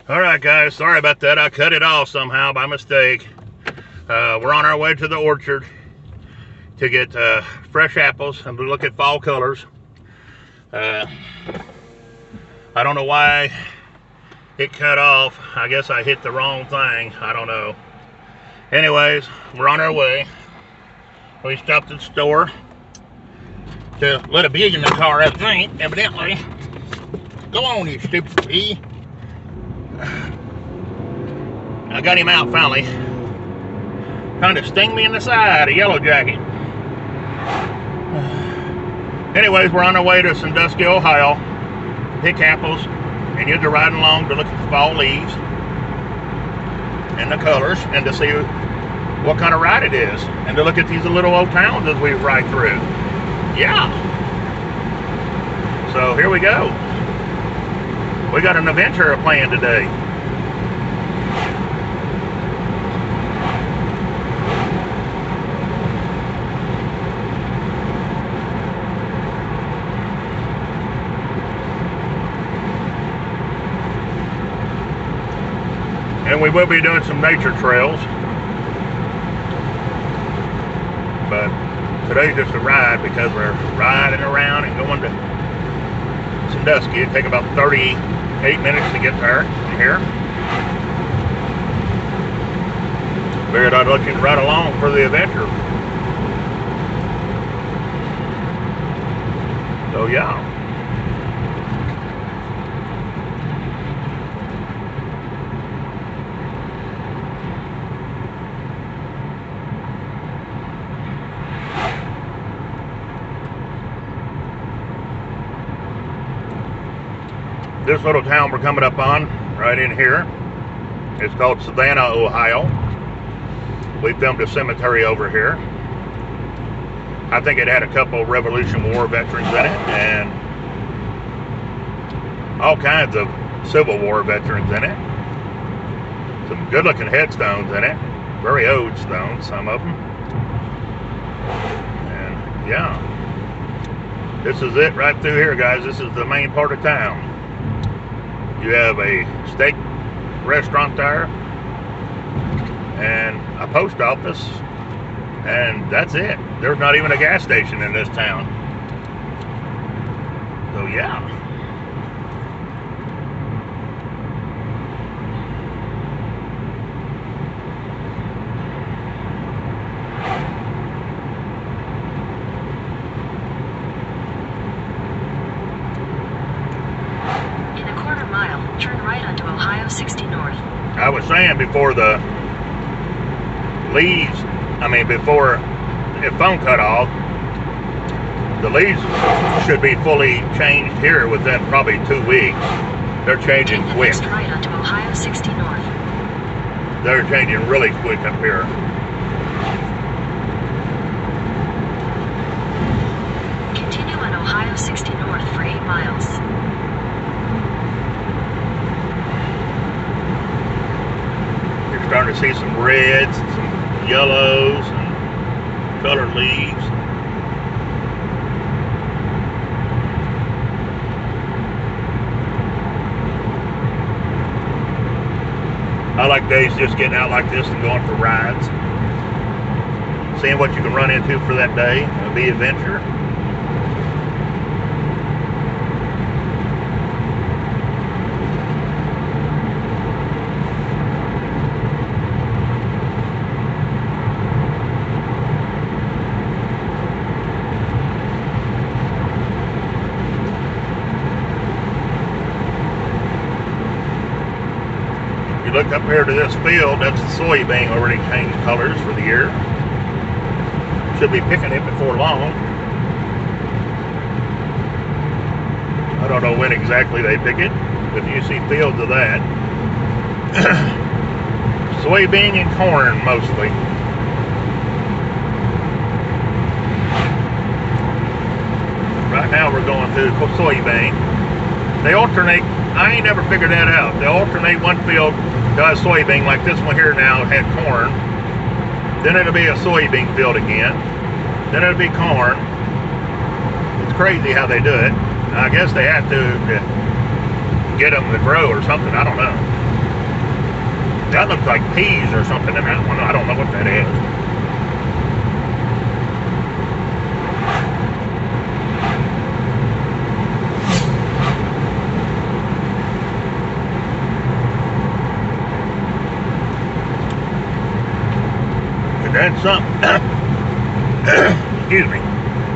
Alright guys, sorry about that. I cut it off somehow by mistake. We're on our way to the orchard to get fresh apples and look at fall colors. I don't know why it cut off. I guess I hit the wrong thing. I don't know. Anyways, we're on our way. We stopped at the store to let a bee in the car, I think, evidently. Go on, you stupid bee. I got him out finally. Trying to sting me in the side, a yellow jacket. Anyways, we're on our way to Sandusky, Ohio. Pick apples, and you're riding along to look at the fall leaves and the colors, and to see what kind of ride it is, and to look at these little old towns as we ride through. Yeah. So here we go. We got an adventure planned today. And we will be doing some nature trails. But today's just a ride because we're riding around and going to Sandusky. It'll take about 38 minutes to get there from here. Figured I'd let you ride along for the adventure. So yeah. This little town we're coming up on, right in here, it's called Savannah, Ohio. We filmed a cemetery over here. I think it had a couple Revolution War veterans in it, and all kinds of Civil War veterans in it. Some good looking headstones in it. Very old stones, some of them. And yeah, this is it right through here, guys. This is the main part of town. You have a steak restaurant there and a post office, and that's it. There's not even a gas station in this town. So yeah. Turn right onto Ohio 60 North. I was saying before the leaves, before the phone cut off, the leaves should be fully changed here within probably 2 weeks. They're changing quick. Take the next right onto Ohio 60 North. They're changing really quick up here. Continue on Ohio 60 North for 8 miles. Starting to see some reds and some yellows and colored leaves. I like days just getting out like this and going for rides, seeing what you can run into for that day. It'll be adventure. Look up here to this field, that's the soybean already changed colors for the year. Should be picking it before long. I don't know when exactly they pick it, but you see fields of that. Soybean and corn mostly. Right now we're going through soybean. They alternate. I ain't never figured that out. They alternate one field does soybean, like this one here now had corn. Then it'll be a soybean field again. Then it'll be corn. It's crazy how they do it. I guess they have to get them to grow or something. I don't know. That looks like peas or something in that one. I don't know what that is. And then some, excuse me.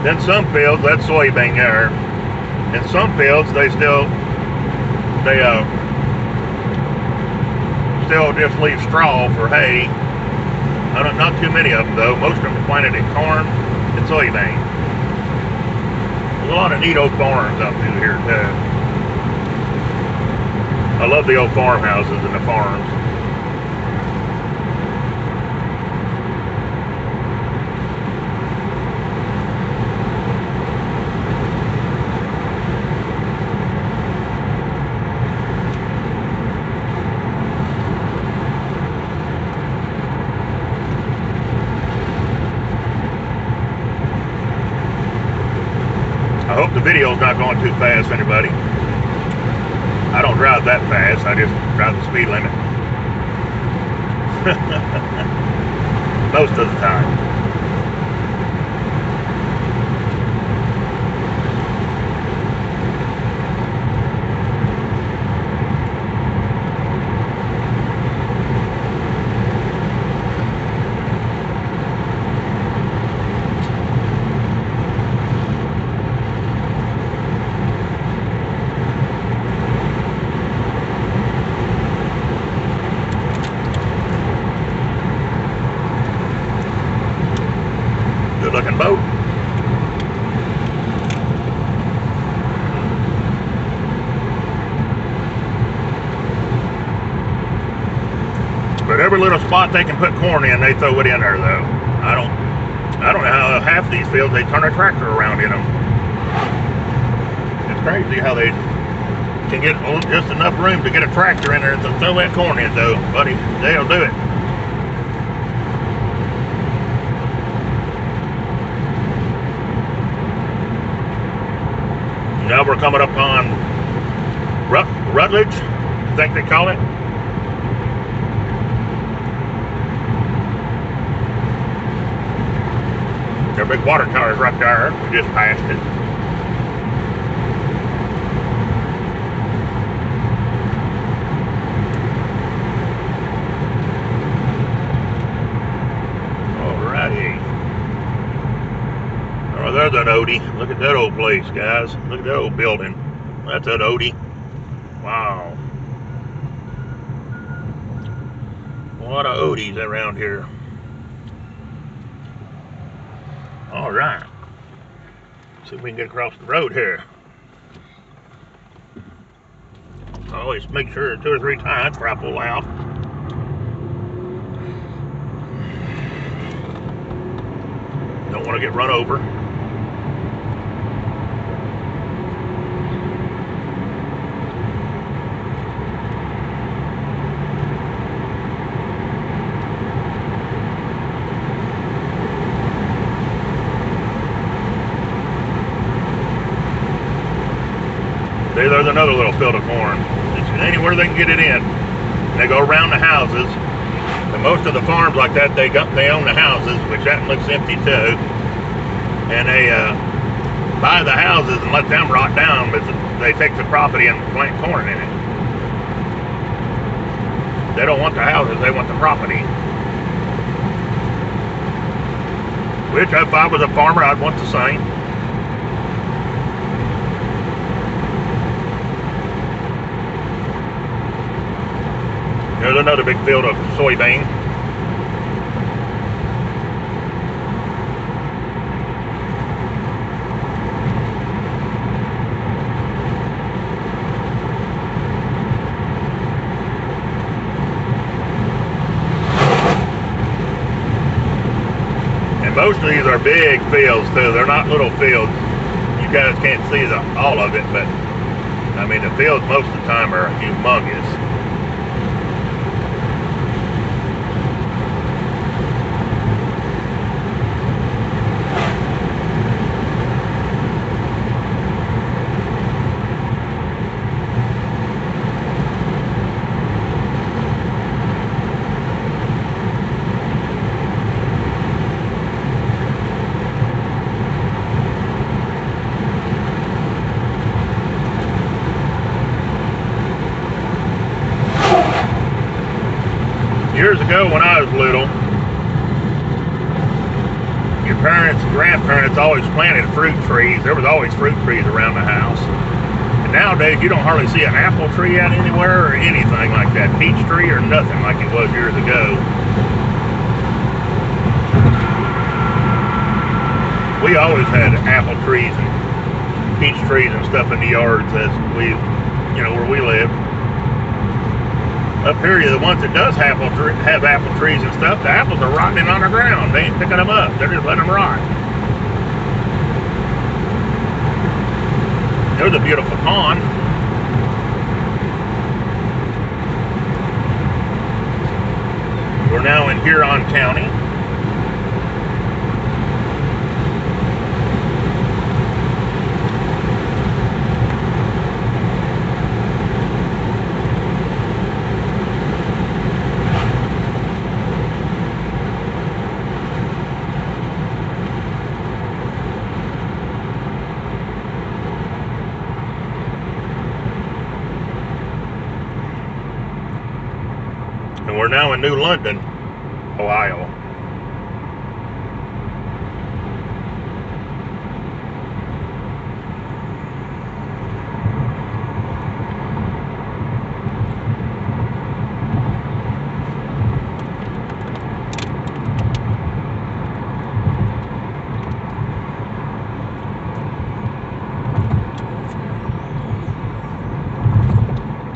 Then some fields, that's soybean there. In some fields, they still just leave straw for hay. Not too many of them though. Most of them are planted in corn and soybean. There's a lot of neat old farms up through here too. I love the old farmhouses and the farms. I hope the video's not going too fast, anybody. I don't drive that fast, I just drive the speed limit. Most of the time. Good looking boat. But every little spot they can put corn in, they throw it in there though. I don't know how half these fields they turn a tractor around in them. It's crazy how they can get just enough room to get a tractor in there to throw that corn in though, buddy. They'll do it. Now we're coming up on Rutledge, I think they call it. Their big water tower is right there. We just passed it. Alrighty. Oh, there's an Odie. Look at that old place, guys. Look at that old building. That's an Odie. Wow. A lot of Odies around here. Alright. See if we can get across the road here. Always make sure 2 or 3 times before I pull out. Don't want to get run over. There's another little field of corn. It's anywhere they can get it in. They go around the houses. And most of the farms like that, they own the houses, which that looks empty too. And they buy the houses and let them rot down, but they take the property and plant corn in it. They don't want the houses, they want the property. Which, if I was a farmer, I'd want the same. There's another big field of soybean. And most of these are big fields too. They're not little fields. You guys can't see all of it, but I mean the fields most of the time are humongous. Years ago when I was little, your parents and grandparents always planted fruit trees. There was always fruit trees around the house. And nowadays you don't hardly see an apple tree out anywhere or anything like that. Peach tree or nothing like it was years ago. We always had apple trees and peach trees and stuff in the yards as we, where we live. Up here, the ones that does have apple trees and stuff, the apples are rotting on the ground. They ain't picking them up. They're just letting them rot. There's a beautiful pond. We're now in Huron County. And we're now in New London, Ohio.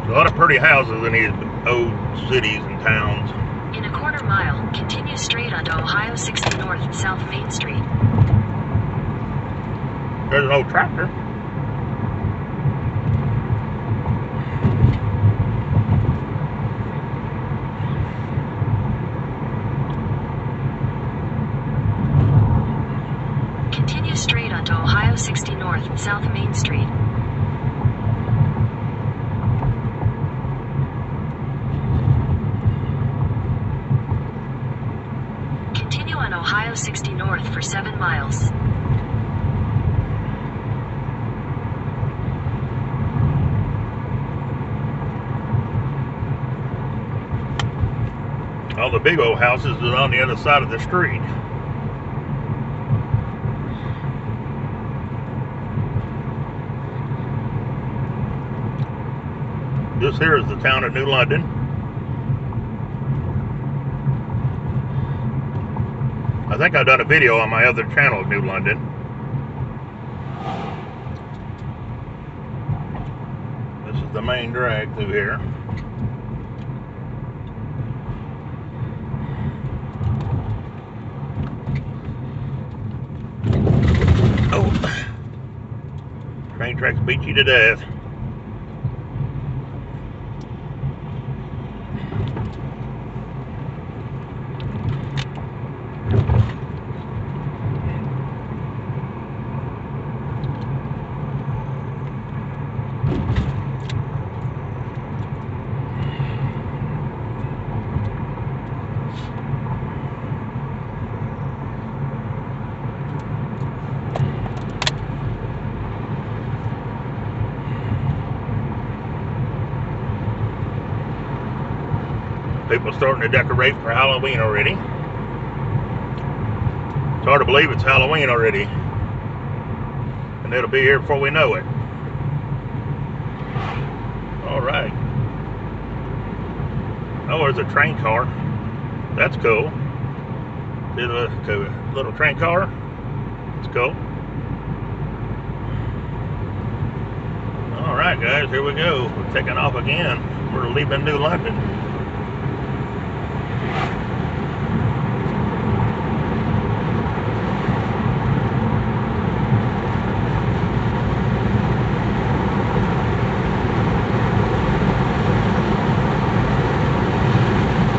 A lot of pretty houses in these old cities and towns. In a quarter mile, continue straight onto Ohio 60 North and South Main Street. There's an old tractor. Continue straight onto Ohio 60 North and South Main Street. Continue on Ohio 60 North for 7 miles. All the big old houses is on the other side of the street. This here is the town of New London. I think I've done a video on my other channel of New London. This is the main drag through here. Oh, train tracks beat you to death. People starting to decorate for Halloween already. It's hard to believe it's Halloween already. And it'll be here before we know it. Alright. Oh, there's a train car. That's cool. See the little train car? It's cool. Alright guys, here we go. We're taking off again. We're leaving New London.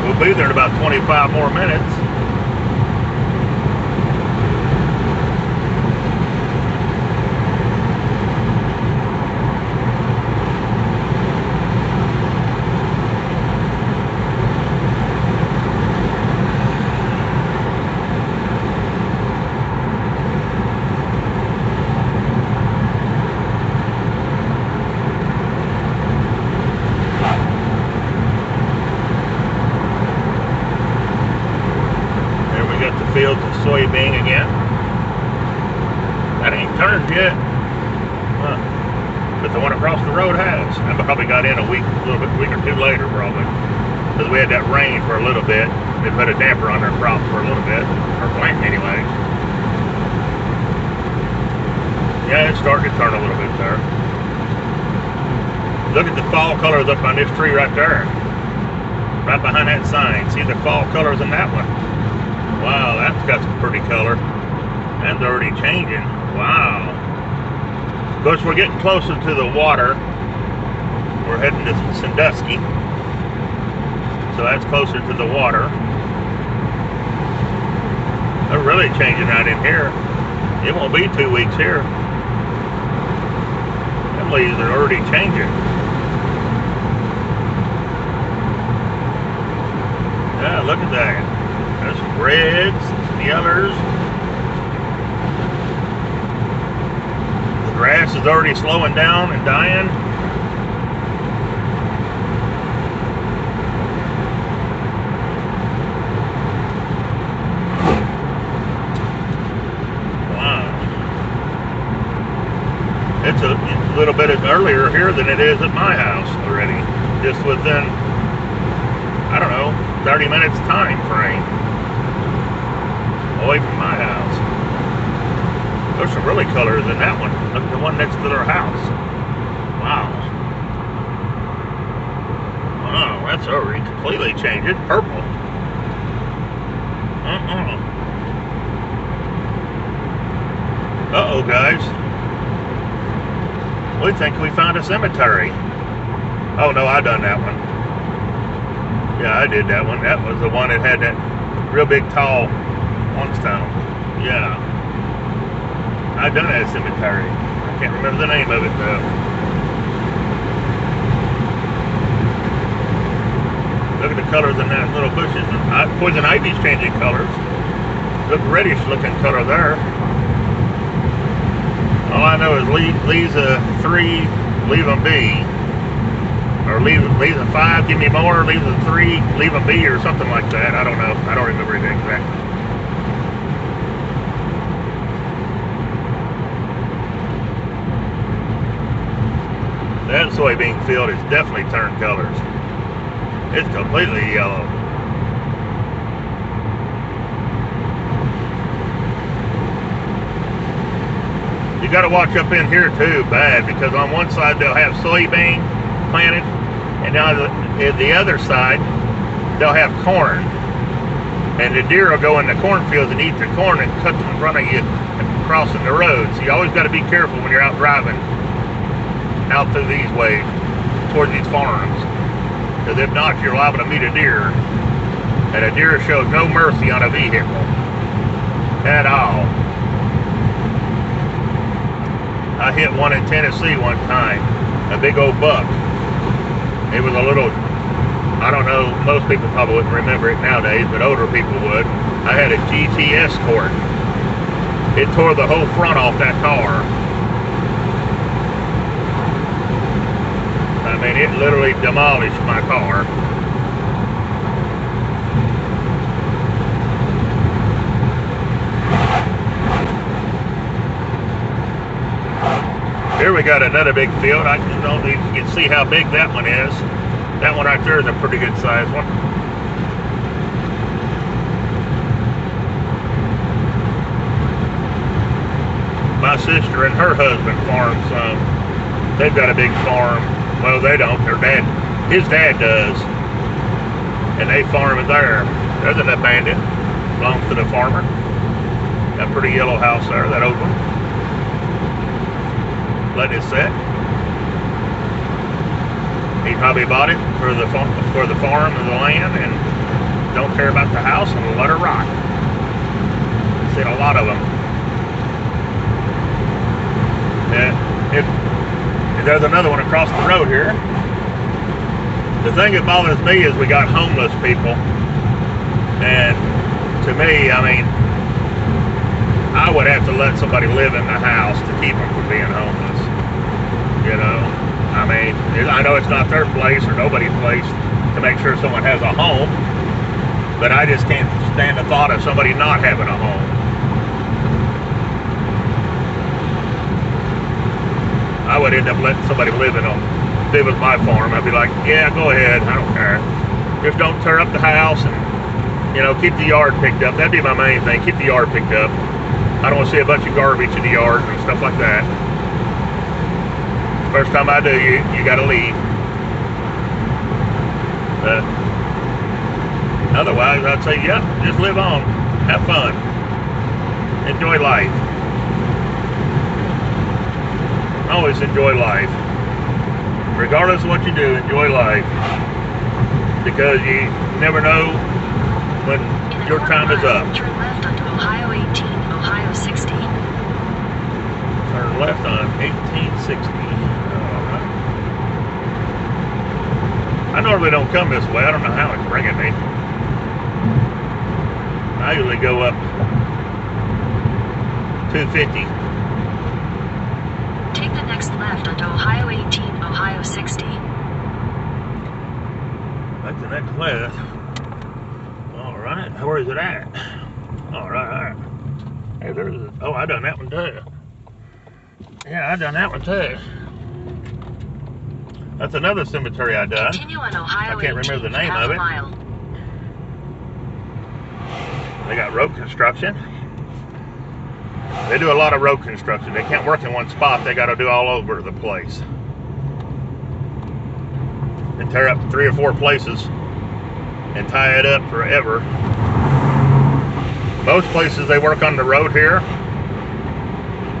We'll be there in about 25 more minutes. soybean again. That ain't turned yet. Huh. But the one across the road has. I probably got in a week or two later, probably. Because we had that rain for a little bit. They put a damper on their crop for a little bit. Or planting anyway. Yeah, it's starting to turn a little bit there. Look at the fall colors up on this tree right there. Right behind that sign. See the fall colors in that one? Wow, that's got some pretty color. And they're already changing. Wow. Of course, we're getting closer to the water. We're heading to Sandusky. So that's closer to the water. They're really changing out in here. It won't be 2 weeks here. Them leaves are already changing. Yeah, look at that. There's some reds, some yellows. The grass is already slowing down and dying. It's a little bit earlier here than it is at my house already. Just within, I don't know, 30 minutes time frame away from my house. There's some really colors in that one. Look at the one next to their house. Wow. Wow, that's already completely changed. It's purple. Uh-oh, guys. We think we found a cemetery. Oh no, I done that one. Yeah, I did that one. That was the one that had that real big tall one stone. Yeah. I done that cemetery. I can't remember the name of it though. Look at the colors in that little bushes. Poison ivy's changing colors. Look reddish looking color there. All I know is leaves a 3, leave them be. Or leaves a 5, give me more, leaves a 3, leave them be, or something like that. I don't know. I don't remember it exactly. That soybean field has definitely turned colors. It's completely yellow. You got to watch up in here too, bad, because on one side they'll have soybean planted, and on the other side they'll have corn. And the deer will go in the cornfields and eat the corn and cut them in front of you crossing the road. So you always got to be careful when you're out driving out through these ways towards these farms, because if not, you're liable to meet a deer, and a deer shows no mercy on a vehicle at all. I hit one in Tennessee one time, a big old buck. It was a little, I don't know, most people probably wouldn't remember it nowadays, but older people would. I had a GT Escort. It tore the whole front off that car. I mean, it literally demolished my car. Here we got another big field. I don't know if you can see how big that one is. That one right there is a pretty good size one. My sister and her husband farm some. They've got a big farm. Well, they don't. Their dad, his dad does. And they farm it there. There's an abandoned. Belongs to the farmer. That pretty yellow house there, that old one. Let it set. He probably bought it for the farm and the land, and don't care about the house, and let her rot. I've seen a lot of them. And there's another one across the road here. The thing that bothers me is we got homeless people, and to me, I mean, I would have to let somebody live in the house to keep them from being homeless. You know, I mean, I know it's not their place or nobody's place to make sure someone has a home, But I just can't stand the thought of somebody not having a home. I would end up letting somebody live with my farm. I'd be like, yeah, go ahead, I don't care. Just don't tear up the house and, you know, keep the yard picked up. That'd be my main thing, keep the yard picked up. I don't want to see a bunch of garbage in the yard and stuff like that. First time I do, you gotta leave. But otherwise, I'd say, yeah, just live on. Have fun. Enjoy life. Always enjoy life. Regardless of what you do, enjoy life. Because you never know when your time is up. Turn left onto Ohio 18, Ohio 60. Turn left on 1860. Alright. I normally don't come this way. I don't know how it's bringing me. I usually go up 250. Take the next left onto Ohio 18, Ohio 60. That's the next left. Alright, where is it at? Alright. Hey, there's a, oh, I done that one too. Yeah, I done that one too. That's another cemetery I done. Continue on Ohio I can't remember the name half of a it. mile. They got road construction. They do a lot of road construction. They can't work in one spot. They got to do all over the place. And tear up 3 or 4 places and tie it up forever. Most places they work on the road here,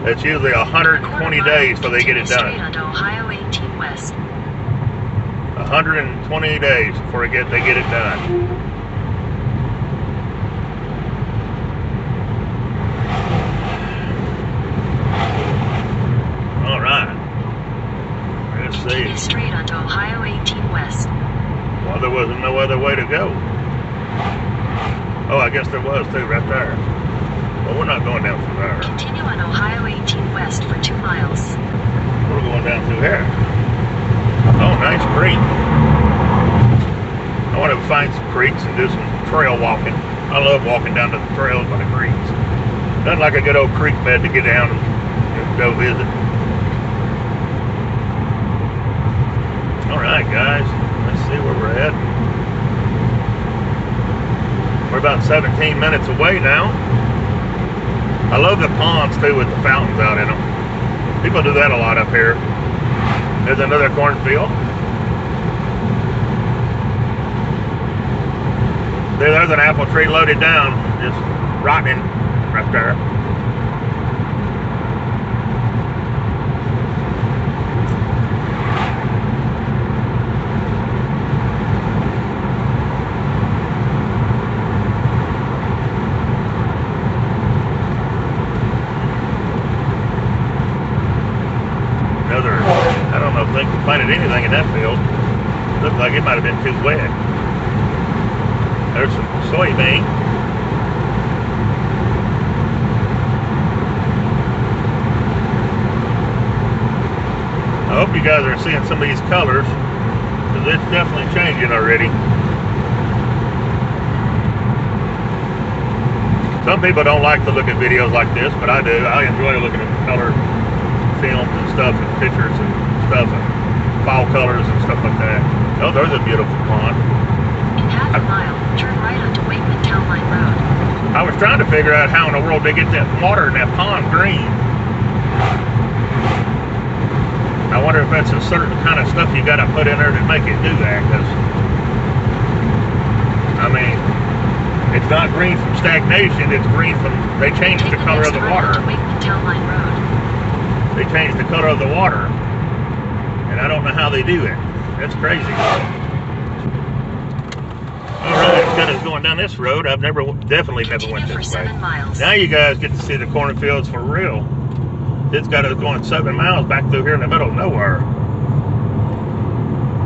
it's usually 120 days before they get it done. Straight onto Ohio 18 West. 120 days before they get it done. Continue straight onto Ohio 18 West. Well, there wasn't no other way to go. Oh, I guess there was too, right there. Well, we're not going down through there. Continue on Ohio 18 West for 2 miles. We're going down through here. Oh, nice creek. I want to find some creeks and do some trail walking. I love walking down to the trails by the creeks. Nothing like a good old creek bed to get down and go visit. Alright guys, let's see where we're at. We're about 17 minutes away now. I love the ponds too with the fountains out in them. People do that a lot up here. There's another cornfield. There's an apple tree loaded down, just rotting right there. I don't know if they can planted anything in that field. Looks like it might have been too wet. There's some soybean. I hope you guys are seeing some of these colors, because it's definitely changing already. Some people don't like to look at videos like this, but I do. I enjoy looking at the color films and stuff, and pictures and stuff, and fall colors and stuff like that. Oh, there's a beautiful pond. In half a mile, turn right onto Wakeman Town Line Road. I was trying to figure out how in the world they get that water in that pond green. I wonder if that's a certain kind of stuff you got to put in there to make it do that, because I mean, it's not green from stagnation, it's green from, they changed the color of the water. Wakeman Town Line Road. They changed the color of the water, and I don't know how they do it. That's crazy. Alright, instead of going down this road, I've definitely never went this way. 7 miles. Now you guys get to see the cornfields for real. It's got us going 7 miles back through here in the middle of nowhere.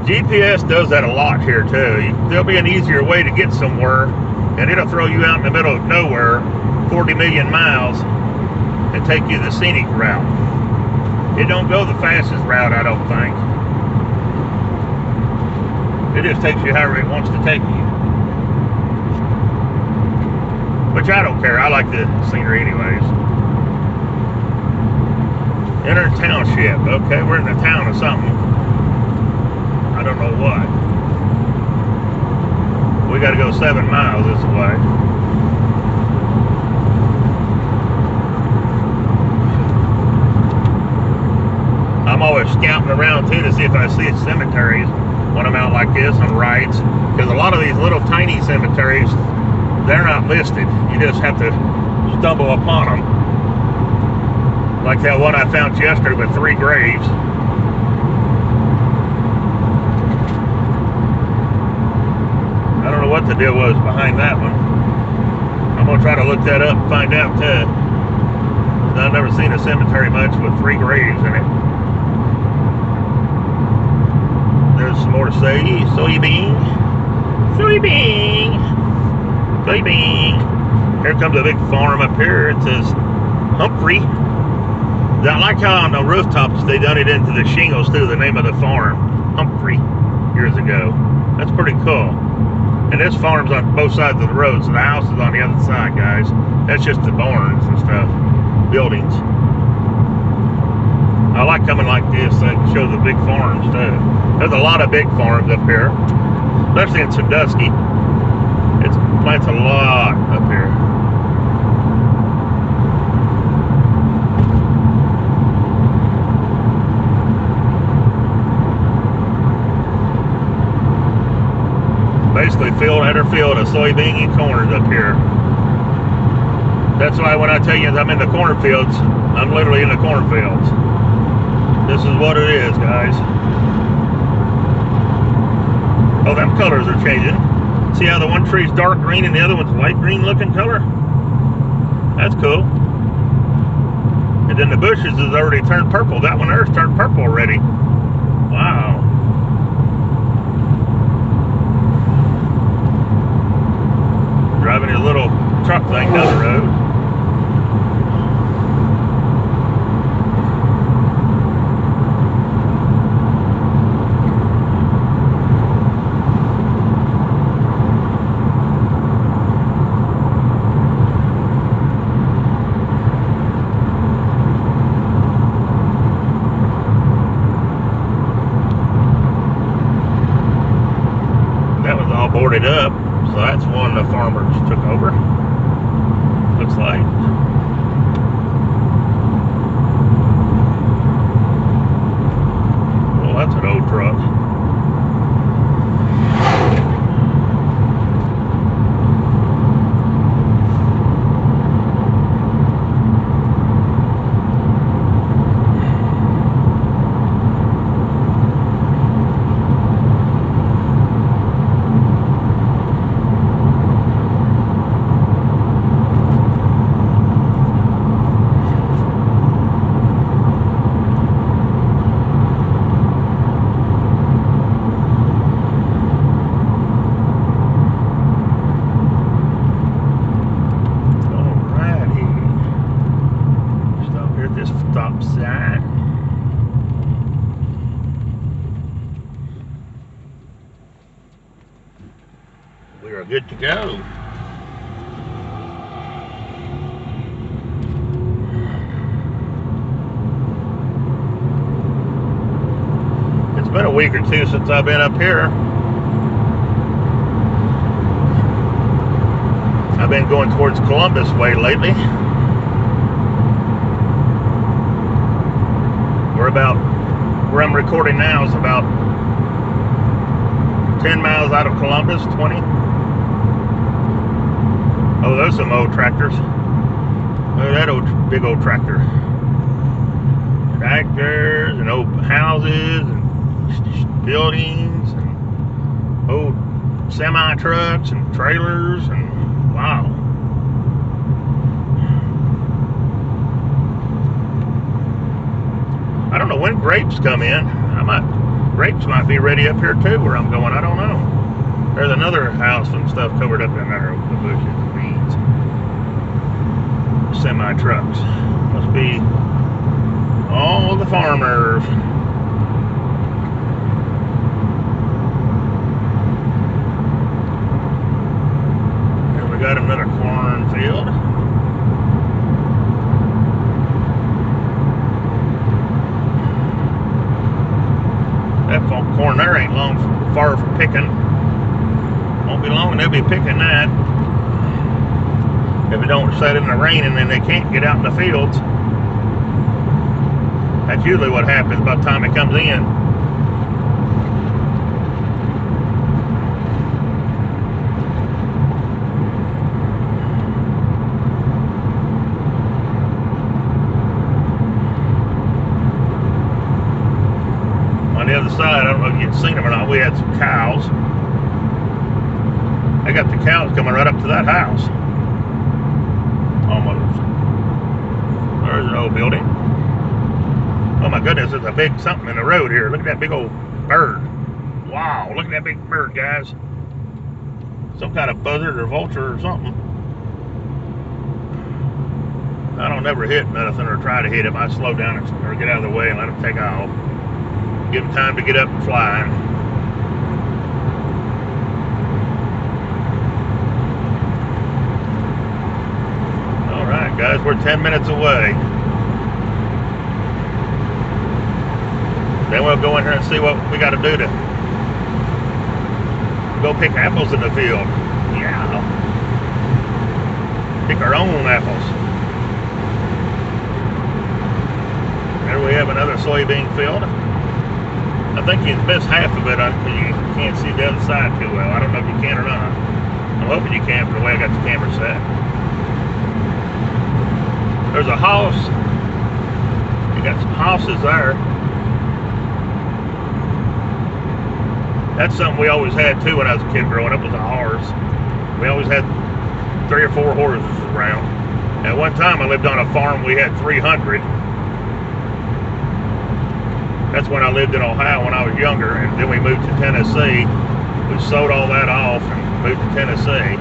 GPS does that a lot here too. There'll be an easier way to get somewhere, and it'll throw you out in the middle of nowhere 40 million miles and take you the scenic route. It don't go the fastest route, I don't think. It just takes you however it wants to take you. Which I don't care. I like the scenery anyways. Enter township. Okay, we're in the town of something. I don't know what. We got to go 7 miles this way. I'm always scouting around too to see if I see cemeteries when I'm out like this on rides. Because a lot of these little tiny cemeteries, they're not listed. You just have to stumble upon them. Like that one I found yesterday with 3 graves. I don't know what the deal was behind that one. I'm going to try to look that up and find out too. I've never seen a cemetery much with 3 graves in it. There's some more soybean. Here comes a big farm up here. It says Humphrey. I like how on the rooftops they done it into the shingles too, the name of the farm. Humphrey, years ago. That's pretty cool. And this farm's on both sides of the road, so the house is on the other side, guys. That's just the barns and stuff, buildings. I like coming like this so I can show the big farms too. There's a lot of big farms up here, especially in Sandusky. It plants a lot up here. Basically field after field of soybean and corn up here. That's why when I tell you I'm in the cornfields, I'm literally in the cornfields. This is what it is, guys. Oh, them colors are changing. See how the one tree's dark green and the other one's light green looking color? That's cool. And then the bushes has already turned purple. That one there's turned purple already. Wow. Driving his little truck thing down the road. That was all boarded up. So that's one the farmers took over, looks like. Well, that's an old truck. Stop sign. We are good to go. It's been a week or two since I've been up here. I've been going towards Columbus way lately. We're about, where I'm recording now is about 10 miles out of Columbus, 20. Oh, there's some old tractors. Look at that big old tractor. Tractors and old houses and buildings and old semi-trucks and trailers and wow. I don't know when grapes come in. Grapes might be ready up here too where I'm going. I don't know. There's another house and stuff covered up in there with the bushes and weeds. Semi-trucks. Must be all the farmers. And we got another cornfield. picking. Won't be long, they'll be picking that. If it don't set in the rain and then they can't get out in the fields. That's usually what happens by the time it comes in. On the other side, I don't know if you've seen them or not, we had some cows. I got the cows coming right up to that house. Almost. There's an old building. Oh my goodness, there's a big something in the road here. Look at that big old bird. Wow, look at that big bird, guys. Some kind of buzzard or vulture or something. I don't never hit nothing or try to hit him. I slow down or get out of the way and let him take off. Give him time to get up and fly. All right, guys, we're 10 minutes away. Then we'll go in here and see what we got to do to go pick apples in the field. Yeah. Pick our own apples. There we have another soybean field. I think you missed half of it because you can't see the other side too well. I don't know if you can or not. I'm hoping you can for the way I got the camera set. There's a house. You got some houses there. That's something we always had too when I was a kid growing up, was a horse. We always had 3 or 4 horses around. At one time I lived on a farm, we had 300. That's when I lived in Ohio when I was younger, and then we moved to Tennessee. We sold all that off and moved to Tennessee.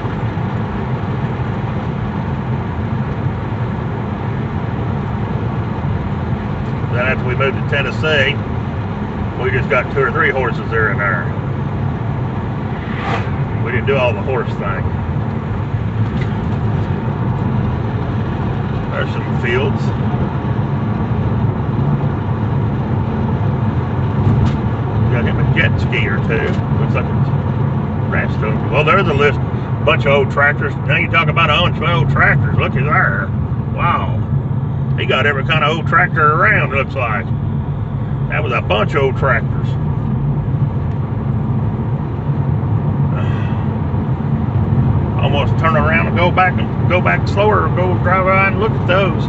Then after we moved to Tennessee, we just got 2 or 3 horses there and there. We didn't do all the horse thing. There's some fields. Got him a jet ski or 2. Looks like it's rest over. Well, there's a list, bunch of old tractors. Now you talk about owning some old tractors. Look at there. Wow. He got every kind of old tractor around, it looks like. That was a bunch of old tractors. Almost turn around and go back slower, or go drive around and look at those.